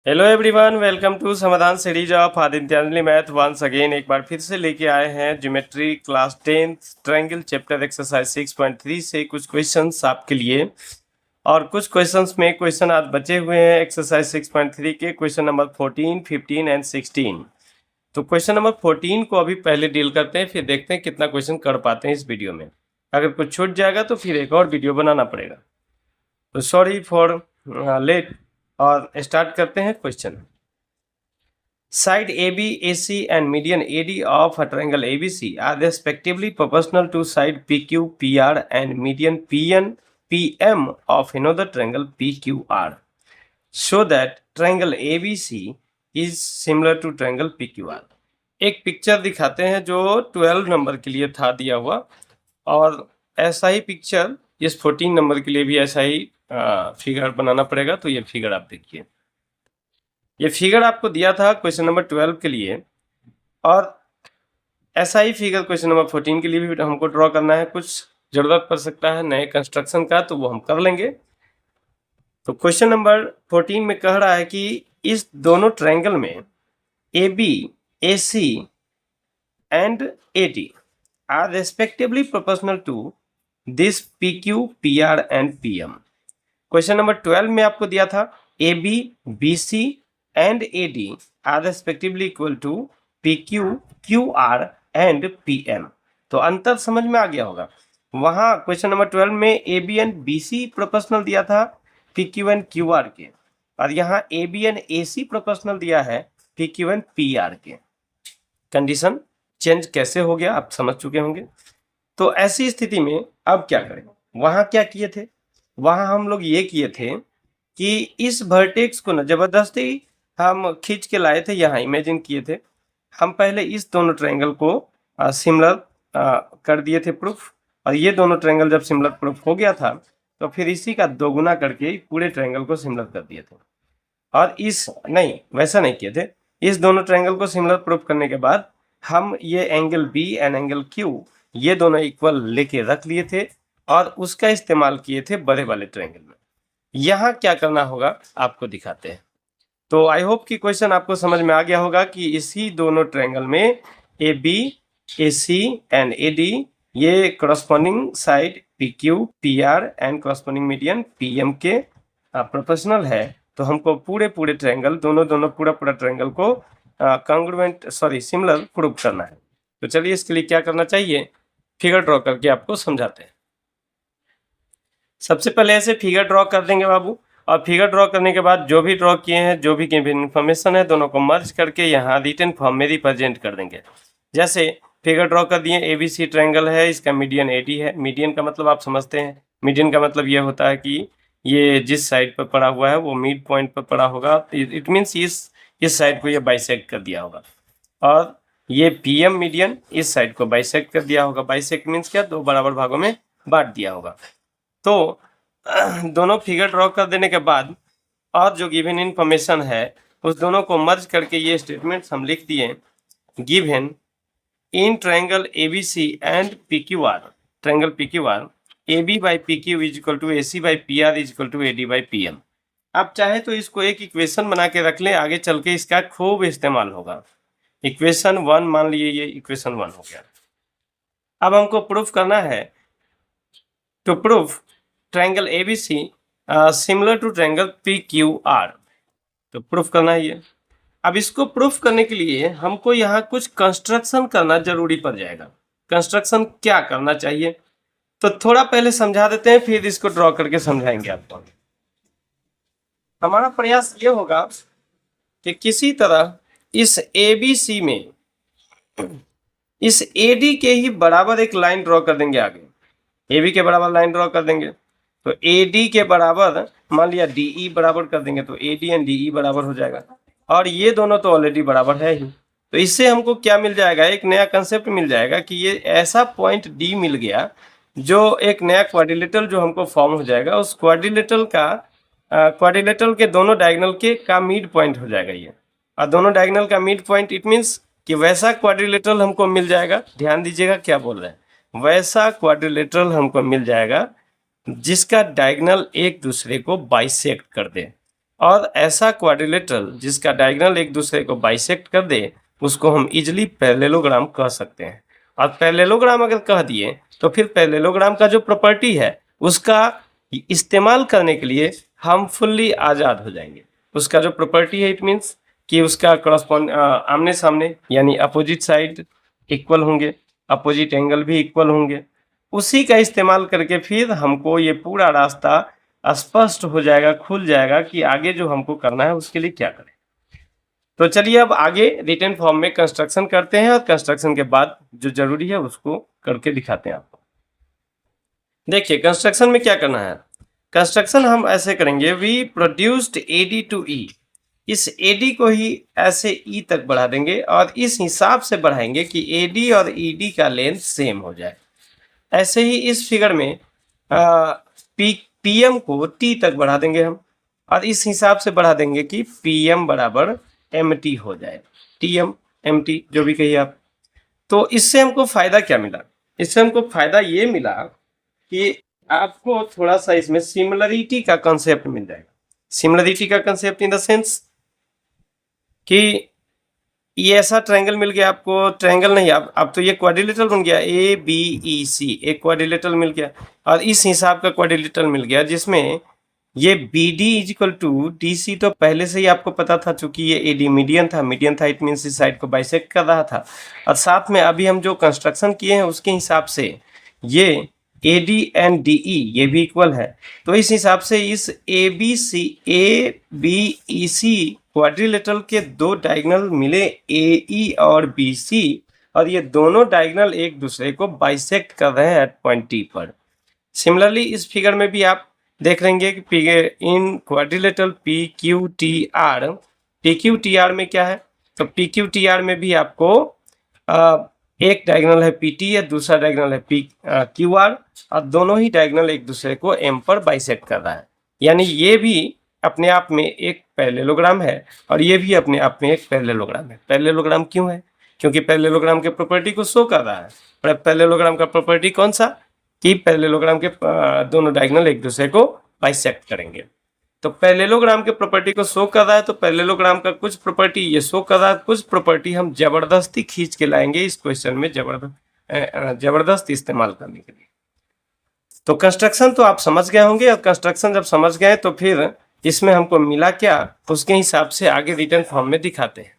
Hello everyone, welcome to Samadhan series of Adityajali math once again. एक बार फिर से लेके आए हैं geometry class 10 triangle chapter exercise 6.3 से कुछ क्वेश्चंस आपके लिए। और कुछ क्वेश्चंस में क्वेश्चन आज बचे हुए हैं एक्सरसाइज 6.3 के, क्वेश्चन नंबर 14, 15 एंड 16। तो क्वेश्चन नंबर 14 को अभी पहले डील करते हैं, फिर देखते हैं कितना क्वेश्चन कर पाते हैं इस वीडियो में। अगर कुछ छूट जाएगा तो फिर एक और वीडियो बनाना पड़ेगा, तो सॉरी फॉर लेट। और स्टार्ट करते हैं question. Side AB, AC and median AD of a triangle ABC are respectively proportional to side PQ, PR and median PN, PM of another triangle PQR. Show that triangle ABC is similar to triangle PQR. एक picture दिखाते हैं जो 12 number के लिए था दिया हुआ, और ऐसा ही पिक्चर इस 14 नंबर के लिए भी ऐसा ही फिगर बनाना पड़ेगा। तो ये फिगर आप देखिए, ये फिगर आपको दिया था क्वेश्चन नंबर 12 के लिए, और ऐसा ही फिगर क्वेश्चन नंबर 14 के लिए भी हमको ड्रॉ करना है। कुछ जरूरत पड़ सकता है नए कंस्ट्रक्शन का, तो वो हम कर लेंगे। तो क्वेश्चन नंबर 14 में कह रहा है कि इस दोनों ट्रायंगल में AB, AC and AD are respectively proportional to this PQ, PR and PM। Question number 12 में आपको दिया था AB, BC and AD are respectively equal to PQ, QR and PM। तो अंतर समझ में आ गया होगा। वहां क्वेश्चन नंबर 12 में AB एंड BC प्रोपोर्शनल दिया था PQ एंड QR के, और यहाँ AB एंड AC प्रोपोर्शनल दिया है PQ एंड PR के। कंडीशन चेंज कैसे हो गया आप समझ चुके होंगे। तो ऐसी स्थिति में अब क्या करें? वहां क्या किए थे? वहां हम लोग ये किए थे कि इस वर्टेक्स को ना जबरदस्ती हम खींच के लाए थे, यहाँ इमेजिन किए थे। हम पहले इस दोनों ट्रायंगल को सिमिलर कर दिए थे प्रूफ, और ये दोनों ट्रायंगल जब सिमिलर प्रूफ हो गया था तो फिर इसी का दोगुना करके पूरे ट्रायंगल को सिमिलर कर दिए थे। और इस नहीं, वैसा नहीं किए थे। इस दोनों ट्रायंगल को सिमिलर प्रूफ करने के बाद हम ये angle B and angle Q ये दोनों इक्वल लेके रख लिए थे, और उसका इस्तेमाल किए थे बड़े वाले ट्रायंगल में। यहाँ क्या करना होगा आपको दिखाते हैं। तो आई होप कि क्वेश्चन आपको समझ में आ गया होगा कि इसी दोनों ट्रायंगल में AB, AC एंड AD ये corresponding side PQ, PR and corresponding median PM के प्रोपोर्शनल है। तो हमको पूरे ट्रायंगल दोनों पूरा ट्रायंगल को कॉन्ग्रुएंट सिमिलर प्रूव करना है। तो चलिए इसके लिए क्या करना चाहिए, फिगर ड्रॉ करके आपको समझाते हैं। सबसे पहले ऐसे फिगर ड्रॉ कर देंगे बाबू, और फिगर ड्रॉ करने के बाद जो भी ड्रॉ किए हैं, जो भी इन्फॉर्मेशन है, दोनों को मर्ज करके यहाँ रिटन फॉर्म में रिप्रेजेंट कर देंगे। जैसे फिगर ड्रॉ कर दिए, ABC ट्रायंगल है, इसका मीडियन AD है। मीडियन का मतलब आप समझते हैं, मीडियन का मतलब ये होता है कि ये जिस साइड पर पड़ा हुआ है वो मिड पॉइंट पर पड़ा होगा। इट मीन्स इस साइड को ये बाइसेक्ट कर दिया होगा, और ये PM मीडियन इस साइड को बाइसेक्ट कर दिया होगा। बाइसेक्ट मीन्स क्या, दो बराबर भागों में बांट दिया होगा। तो दोनों फिगर ड्रॉ कर देने के बाद और जो गिवन इन्फॉर्मेशन है उस दोनों को मर्ज करके ये स्टेटमेंट हम लिख दिए। Given in triangle ABC and PQR, triangle PQR AB by PQ is equal to AC by PR is equal to AD by PM। आप चाहे तो इसको एक इक्वेशन बना के रख लें, आगे चल के इसका खूब इस्तेमाल होगा। इक्वेशन 1 मान लिए, ये इक्वेशन 1 हो गया। अब हमको प्रूफ करना है, to proof triangle ABC similar to triangle PQR, तो प्रूफ करना है ये। अब इसको प्रूफ करने के लिए हमको यहाँ कुछ कंस्ट्रक्शन करना जरूरी पड़ जाएगा। कंस्ट्रक्शन क्या करना चाहिए, तो थोड़ा पहले समझा देते हैं, फिर इसको ड्रॉ करके समझाएंगे आपको। हमारा प्रयास ये होगा कि किसी तरह इस ABC में इस AD के ही बराबर एक लाइन ड्रॉ कर देंगे। आगे AB के बराबर लाइन ड्रॉ कर देंगे, तो AD के बराबर मान लिया DE बराबर कर देंगे, तो AD एंड DE बराबर हो जाएगा। और ये दोनों तो ऑलरेडी बराबर है ही, तो इससे हमको क्या मिल जाएगा, एक नया कंसेप्ट मिल जाएगा कि ये ऐसा पॉइंट D मिल गया जो एक नया क्वाड्रिलेटरल जो हमको फॉर्म हो जाएगा। उस क्वाड्रिलेटरल के दोनों डायगोनल के का मिड पॉइंट हो जाएगा ये, और दोनों डायगोनल का मिड पॉइंट इट मीन्स कि वैसा क्वाड्रिलेटरल हमको मिल जाएगा। ध्यान दीजिएगा क्या बोल रहे हैं, वैसा क्वाड्रिलेटरल हमको मिल जाएगा जिसका डायगोनल एक दूसरे को बाइसेक्ट कर दे, और ऐसा क्वाड्रिलेटरल जिसका डायगोनल एक दूसरे को बाइसेक्ट कर दे उसको हम इजिली पैरेललोग्राम कह सकते हैं। और पैरेललोग्राम अगर कह दिए तो फिर पैरेललोग्राम का जो प्रॉपर्टी है उसका इस्तेमाल करने के लिए हम फुल्ली आज़ाद हो जाएंगे। उसका जो प्रॉपर्टी है इट मीन्स कि उसका करस्पॉन्ड आमने सामने यानी अपोजिट साइड इक्वल होंगे, अपोजिट एंगल भी इक्वल होंगे। उसी का इस्तेमाल करके फिर हमको ये पूरा रास्ता स्पष्ट हो जाएगा, खुल जाएगा कि आगे जो हमको करना है उसके लिए क्या करें। तो चलिए अब आगे रिटन फॉर्म में कंस्ट्रक्शन करते हैं और कंस्ट्रक्शन के बाद जो जरूरी है उसको करके दिखाते हैं आपको। देखिए कंस्ट्रक्शन में क्या करना है। कंस्ट्रक्शन हम ऐसे करेंगे, वी प्रोड्यूस्ड एडी टू ई, इस एडी को ही ऐसे ई तक बढ़ा देंगे और इस हिसाब से बढ़ाएंगे कि एडी और ईडी का लेंथ सेम हो जाए। ऐसे ही इस फिगर में पीएम को टी तक बढ़ा देंगे हम और इस हिसाब से बढ़ा देंगे कि पीएम बराबर एम टी हो जाए, टीएम एम टी जो भी कहिए आप। तो इससे हमको फायदा क्या मिला? इससे हमको फायदा ये मिला कि आपको थोड़ा सा इसमें सिमिलरिटी का कंसेप्ट मिल जाएगा। सिमिलरिटी का कंसेप्ट इन द सेंस कि ये ऐसा ट्रायंगल मिल गया आपको, ट्रायंगल नहीं अब तो ये क्वाड्रिलेटरल बन गया, ए बी ई सी, एक क्वाड्रिलेटरल मिल गया और इस हिसाब का क्वाड्रिलेटरल मिल गया जिसमें ये B D is equal to D C तो पहले से ही आपको पता था, चूंकि ये ए डी मीडियन था इट मीन्स इस साइड को बाइसेक्ट कर रहा था। और साथ में अभी हम जो कंस्ट्रक्शन किए हैं उसके हिसाब से ये A D and D E ये भी इक्वल है। तो इस हिसाब से इस ए बी ई सी क्वाड्रिलेटरल के दो डायगोनल मिले ए ई और बी सी और ये दोनों डायगोनल एक दूसरे को बाइसेक्ट कर रहे हैं एट पॉइंट टी पर। सिमिलरली इस फिगर में भी आप देख लेंगे कि इन quadrilateral P Q T R में क्या है, तो पी क्यू टी आर में भी आपको एक डायगोनल है पी टी है, दूसरा डायगोनल है पी क्यू आर और दोनों ही डायगोनल एक दूसरे को एम पर बाइसेक्ट कर रहा है। यानी ये भी अपने आप में एक पैरेललोग्राम है और ये भी अपने आप में एक पैरेललोग्राम है। पैरेललोग्राम क्यों है? क्योंकि पैरेललोग्राम के प्रॉपर्टी को शो कर रहा है। पैरेललोग्राम का प्रॉपर्टी कौन सा कि पैरेललोग्राम के दोनों डायगोनल एक दूसरे को बाइसेक्ट करेंगे। तो पैरेललोग्राम के प्रॉपर्टी को शो कर रहा है तो पैरेललोग्राम का कुछ प्रॉपर्टी ये शो कर रहा है, कुछ प्रॉपर्टी हम जबरदस्ती खींच के लाएंगे इस क्वेश्चन में जबरदस्त इस्तेमाल करने के लिए। तो कंस्ट्रक्शन तो आप समझ गए होंगे और कंस्ट्रक्शन जब समझ गए तो फिर इसमें हमको मिला क्या उसके हिसाब से आगे रिटन फॉर्म में दिखाते हैं।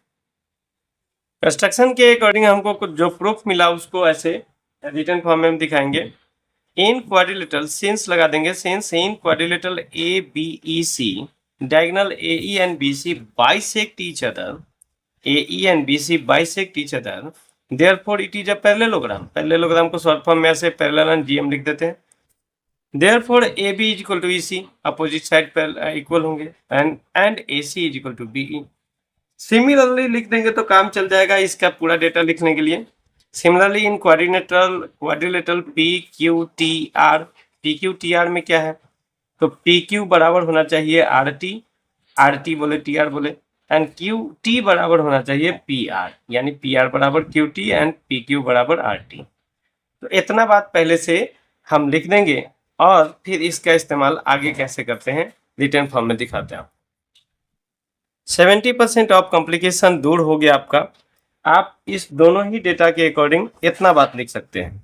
कंस्ट्रक्शन के अकॉर्डिंग हमको कुछ जो प्रूफ मिला उसको ऐसे रिटन फॉर्म में हम दिखाएंगे। इन क्वाड्रिलेटरल सिंस लगा देंगे, since in quadrilateral A B E C diagonal A E and B C bisect each other, A E and B C bisect each other, therefore it is a parallelogram. Parallelogram को short form में ऐसे parallel and GM लिख देते हैं। Therefore A B is equal to E C, opposite side पर equal होंगे and A C is equal to B E. Similarly लिख देंगे तो काम चल जाएगा इसका पूरा डेटा लिखने के लिए। Similarly in quadrilateral P Q T R में क्या है, तो पी क्यू बराबर होना चाहिए आर टी बोले टी आर बोले एंड क्यू टी बराबर होना चाहिए पी आर, यानी पी आर बराबर Q T and P Q बराबर आर टी। तो इतना बात पहले से हम लिख देंगे और फिर इसका इस्तेमाल आगे कैसे करते हैं रिटन फॉर्म में दिखाते हैं। 70% ऑफ कॉम्प्लिकेशन दूर हो गया आपका। आप इस दोनों ही डेटा के अकॉर्डिंग इतना बात लिख सकते हैं,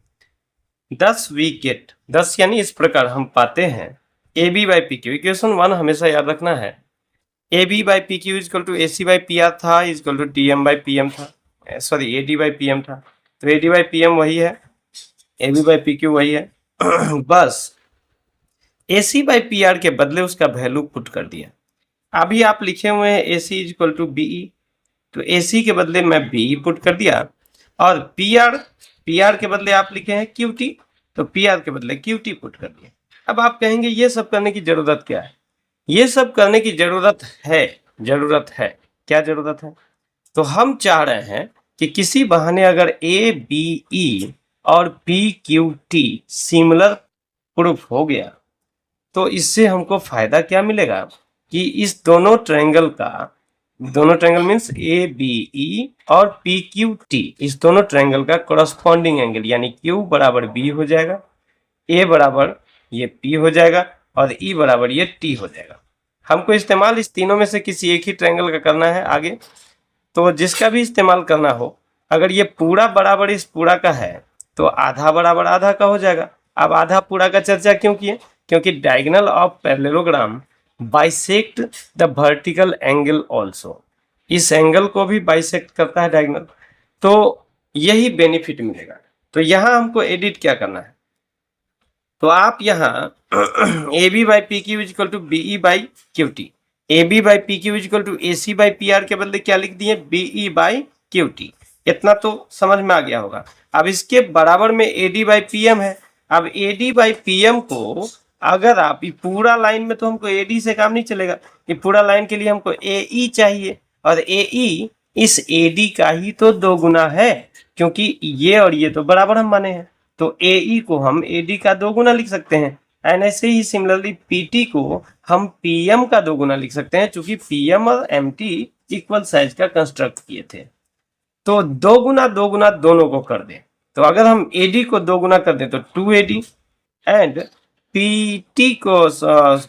10 यानी इस प्रकार हम पाते हैं A B by P Q. Equation 1 हमेशा याद रखना है, A B by P Q is equal to A C by P R था, is equal to T M by P M था, sorry A D by P M था। तो A D by P M वही है, A B by P Q वही है बस A C by P R के बदले उसका वैल्यू पुट कर दिया। अभी आप लिखे हुए हैं ए सी इजकल टू बी ई, तो ए सी के बदले मैं बी ई पुट कर दिया और पी आर के बदले आप लिखे हैं क्यू टी, तो पी आर के बदले क्यू टी पुट कर दिया। अब आप कहेंगे ये सब करने की जरूरत क्या है? ये सब करने की जरूरत है क्या जरूरत है? तो हम चाह रहे हैं कि किसी बहाने अगर ए बी ई और P Q T similar proof हो गया तो इससे हमको फायदा क्या मिलेगा कि इस दोनों triangle means A B E और पी क्यू टी, इस दोनों ट्रायंगल का कॉरस्पॉन्डिंग एंगल यानी क्यू बराबर बी हो जाएगा, ए बराबर ये पी हो जाएगा और ई बराबर ये टी हो जाएगा। हमको इस्तेमाल इस तीनों में से किसी एक ही ट्रायंगल का करना है आगे। तो जिसका भी इस्तेमाल करना हो, अगर ये पूरा बराबर इस पूरा का है तो आधा बराबर आधा का हो जाएगा। अब आधा पूरा का चर्चा क्यों किए? क्योंकि diagonal of parallelogram bisect the vertical angle also, इस एंगल को भी बाइसेक्ट करता है डायगोनल, तो यही बेनिफिट मिलेगा। तो यहाँ हमको एडिट क्या करना है, तो आप यहाँ A B by P Q is equal to B E by Q T, A B by P Q is equal to A C by P R के बदले क्या लिख दिए, B E by Q T. इतना तो समझ में आ गया होगा। अब इसके बराबर में A D by P M है। अब A D by P M को अगर आप पूरा लाइन में, तो हमको ए डी से काम नहीं चलेगा, ये पूरा लाइन के लिए हमको ए ई चाहिए, और ए ई इस ए डी का ही तो दो गुना है, क्योंकि ये और ये तो बराबर हम माने हैं, तो ए ई को हम ए डी का दो गुना लिख सकते हैं। एंड ऐसे ही सिमिलरली पी टी को हम पी एम का दो गुना लिख सकते हैं, चूंकि पी एम और एम टी इक्वल साइज का कंस्ट्रक्ट किए थे। तो दो गुना दोनों को कर दें, तो अगर हम ए डी को दो गुना कर दें तो 2AD, एंड पी टी को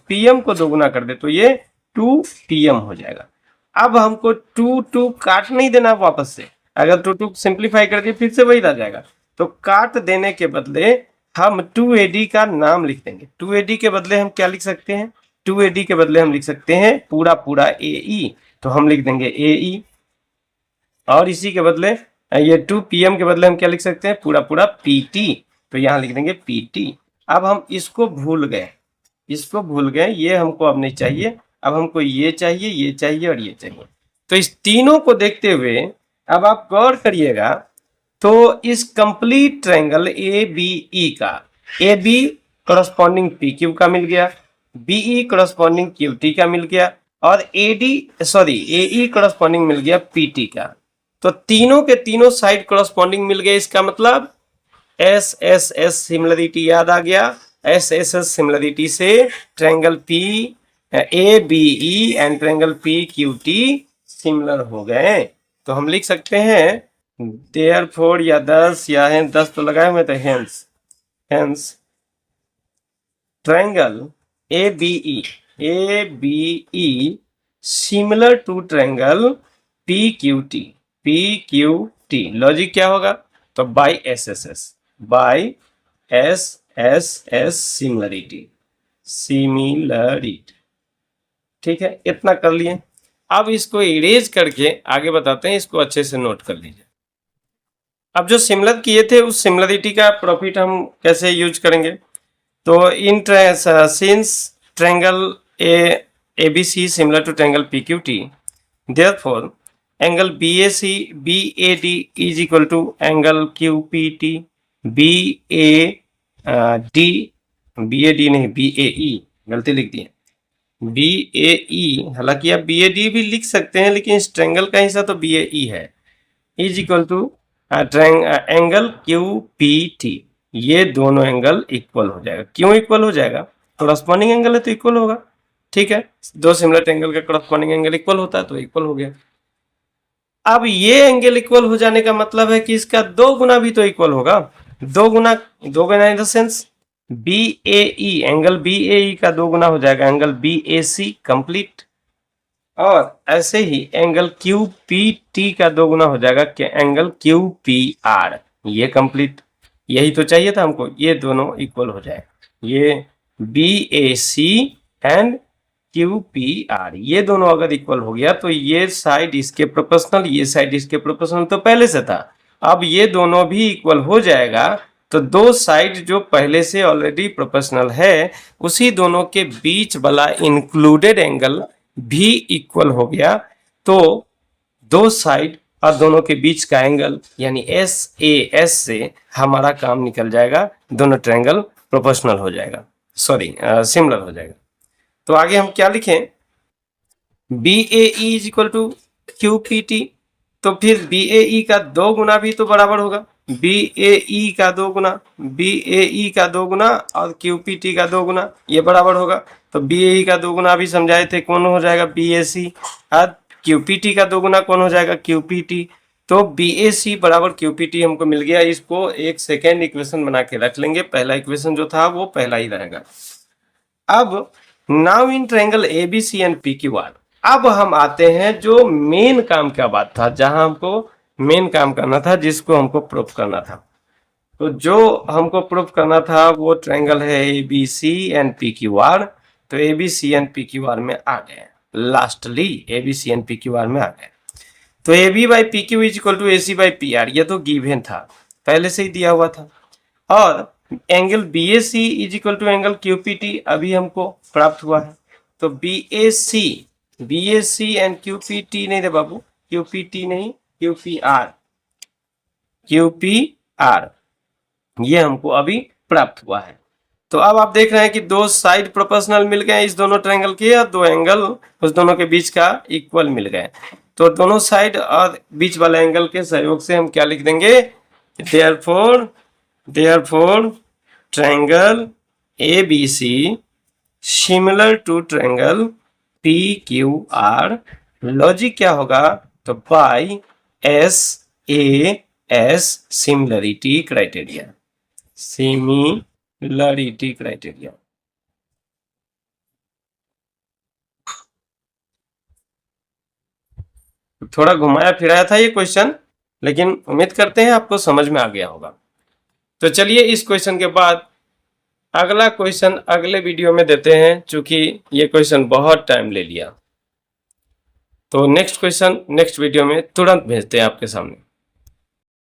पी एम को दो गुना कर दे तो ये 2PM हो जाएगा। अब हमको 2 काट नहीं देना वापस से, अगर 2 सिंप्लीफाई कर दिए फिर से वही रह जाएगा, तो काट देने के बदले हम 2AD का नाम लिख देंगे। 2AD के बदले हम क्या लिख सकते हैं, 2AD के बदले हम लिख सकते हैं पूरा पूरा AE, तो हम लिख देंगे AE, और इसी के बदले ये 2PM के बदले हम क्या लिख सकते हैं, पूरा पूरा PT, तो यहाँ लिख देंगे PT। अब हम इसको भूल गए, ये हमको अब नहीं चाहिए, अब हमको ये चाहिए, ये चाहिए और ये चाहिए। तो इस तीनों को देखते हुए अब आप गौर करिएगा, तो इस कंप्लीट ट्रायंगल ABE का AB करस्पॉन्डिंग PQ का मिल गया, BE करस्पॉन्डिंग QT का मिल गया, और AE करस्पॉन्डिंग मिल गया PT का। तो तीनों के तीनों साइड करस्पॉन्डिंग मिल गए, इसका मतलब SSS सिमिलरिटी याद आ गया। SSS सिमिलरिटी से triangle ABE and triangle PQT similar हो गए। तो हम लिख सकते हैं देयरफॉर, या 10 या 10 तो लगाए हुए थे, hence triangle ABE similar to triangle PQT। Logic क्या होगा, तो बाई SSS सिमिलरिटी। ठीक है, इतना कर लिए। अब इसको इरेज करके आगे बताते हैं, इसको अच्छे से नोट कर लीजिए। अब जो सिमिलर किए थे उस सिमिलरिटी का प्रॉफिट हम कैसे यूज करेंगे, तो in since triangle ABC similar to triangle PQT, therefore angle BAD is equal to angle QPT, BAD नहीं BAE, गलती लिख दी, BAE, हालांकि आप BAD भी लिख सकते हैं, लेकिन इस ट्रायंगल का हिस्सा तो BAE है, is equal to angle QPT। ये दोनों एंगल इक्वल हो जाएगा। क्यों इक्वल हो जाएगा, करस्पॉन्डिंग एंगल है तो इक्वल होगा। ठीक है, दो सिमिलर एंगल का करस्पॉन्डिंग एंगल इक्वल होता है तो इक्वल हो गया। अब ये एंगल इक्वल हो जाने का मतलब है कि इसका दो गुना भी तो इक्वल होगा। दो गुना in the sense BAE, angle BAE का दो गुना हो जाएगा एंगल BAC कंप्लीट, और ऐसे ही एंगल QPT का दो गुना हो जाएगा एंगल QPR, ये कंप्लीट। यही तो चाहिए था हमको, ये दोनों इक्वल हो जाए, ये BAC एंड QPR, ये दोनों अगर इक्वल हो गया तो ये साइड इसके प्रोपोर्शनल, ये साइड इसके प्रोपोर्शनल तो पहले से था, अब ये दोनों भी इक्वल हो जाएगा। तो दो साइड जो पहले से ऑलरेडी प्रोपोर्शनल है, उसी दोनों के बीच वाला इंक्लूडेड एंगल भी इक्वल हो गया। तो दो साइड और दोनों के बीच का एंगल यानी SAS से हमारा काम निकल जाएगा, दोनों ट्रायंगल प्रोपोर्शनल हो जाएगा, सिमिलर हो जाएगा। तो आगे हम क्या लिखें, BAE is equal to QPT, तो फिर BAE का दो गुना भी तो बराबर होगा, BAE का दो गुना और QPT का दो गुना, ये बराबर होगा। तो BAE का दो गुना भी समझाए थे, कौन हो जाएगा BAC, और QPT का दो गुना कौन हो जाएगा QPT। तो BAC बराबर QPT हमको मिल गया। इसको एक सेकेंड इक्वेशन बना के रख लेंगे, पहला इक्वेशन जो था वो पहला ही रहेगा। अब now in triangle ABC and PQR, अब हम आते हैं जो मेन काम का बात था, जहां हमको मेन काम करना था, जिसको हमको प्रूफ करना था। तो जो हमको प्रूफ करना था वो ट्रायंगल है एबीसी एंड पीक्यूआर। तो एबीसी एंड पीक्यूआर में आ गए, लास्टली एबीसी एंड पीक्यूआर में आ गए। तो A B by P Q is equal to A C by P R, ये तो गिवन था, पहले से ही दिया हुआ था। और angle B A C is equal to angle Q P T अभी हमको प्राप्त हुआ है। तो B A C and Q P T नहीं रे बाबू, क्यू पी टी नहीं, क्यू पी आर ये हमको अभी प्राप्त हुआ है। तो अब आप देख रहे हैं कि दो साइड प्रोपोर्शनल मिल गए इस दोनों ट्रायंगल के, और दो एंगल उस दोनों के बीच का इक्वल मिल गए। तो दोनों साइड और बीच वाले एंगल के सहयोग से हम क्या लिख देंगे, therefore triangle ABC similar to triangle P Q R. Logic क्या होगा, तो by S A S similarity criteria, similarity criteria. थोड़ा घुमाया फिराया था ये क्वेश्चन, लेकिन उम्मीद करते हैं आपको समझ में आ गया होगा। तो चलिए इस क्वेश्चन के बाद अगला क्वेश्चन अगले वीडियो में देते हैं, क्योंकि ये क्वेश्चन बहुत टाइम ले लिया। तो नेक्स्ट क्वेश्चन नेक्स्ट वीडियो में तुरंत भेजते हैं आपके सामने।